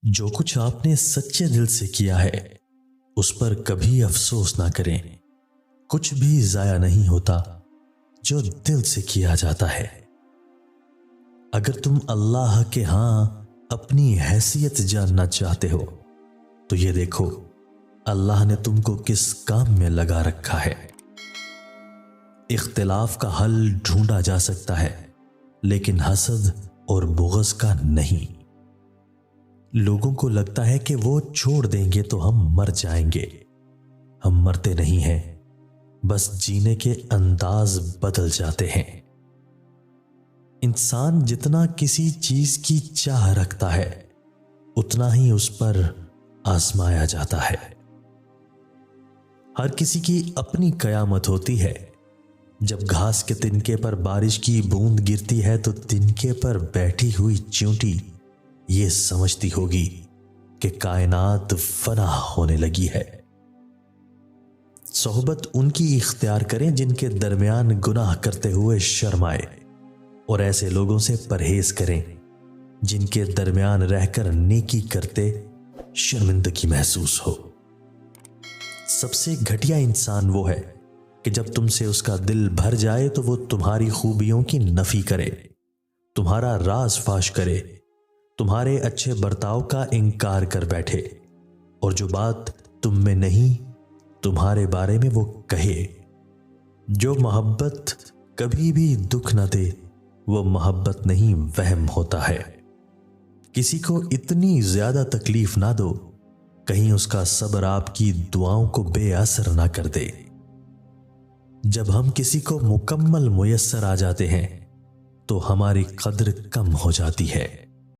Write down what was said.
جو کچھ آپ نے سچے دل سے کیا ہے اس پر کبھی افسوس نہ کریں۔ کچھ بھی ضائع نہیں ہوتا جو دل سے کیا جاتا ہے۔ اگر تم اللہ کے ہاں اپنی حیثیت جاننا چاہتے ہو تو یہ دیکھو اللہ نے تم کو کس کام میں لگا رکھا ہے۔ اختلاف کا حل ڈھونڈا جا سکتا ہے لیکن حسد اور بغض کا نہیں۔ لوگوں کو لگتا ہے کہ وہ چھوڑ دیں گے تو ہم مر جائیں گے۔ ہم مرتے نہیں ہیں، بس جینے کے انداز بدل جاتے ہیں۔ انسان جتنا کسی چیز کی چاہ رکھتا ہے اتنا ہی اس پر آزمایا جاتا ہے۔ ہر کسی کی اپنی قیامت ہوتی ہے۔ جب گھاس کے تنکے پر بارش کی بوند گرتی ہے تو تنکے پر بیٹھی ہوئی چیونٹی یہ سمجھتی ہوگی کہ کائنات فنا ہونے لگی ہے۔ صحبت ان کی اختیار کریں جن کے درمیان گناہ کرتے ہوئے شرم آئے، اور ایسے لوگوں سے پرہیز کریں جن کے درمیان رہ کر نیکی کرتے شرمندگی محسوس ہو۔ سب سے گھٹیا انسان وہ ہے کہ جب تم سے اس کا دل بھر جائے تو وہ تمہاری خوبیوں کی نفی کرے، تمہارا راز فاش کرے، تمہارے اچھے برتاؤ کا انکار کر بیٹھے، اور جو بات تم میں نہیں تمہارے بارے میں وہ کہے۔ جو محبت کبھی بھی دکھ نہ دے وہ محبت نہیں، وہم ہوتا ہے۔ کسی کو اتنی زیادہ تکلیف نہ دو کہیں اس کا صبر آپ کی دعاؤں کو بے اثر نہ کر دے۔ جب ہم کسی کو مکمل میسر آ جاتے ہیں تو ہماری قدر کم ہو جاتی ہے۔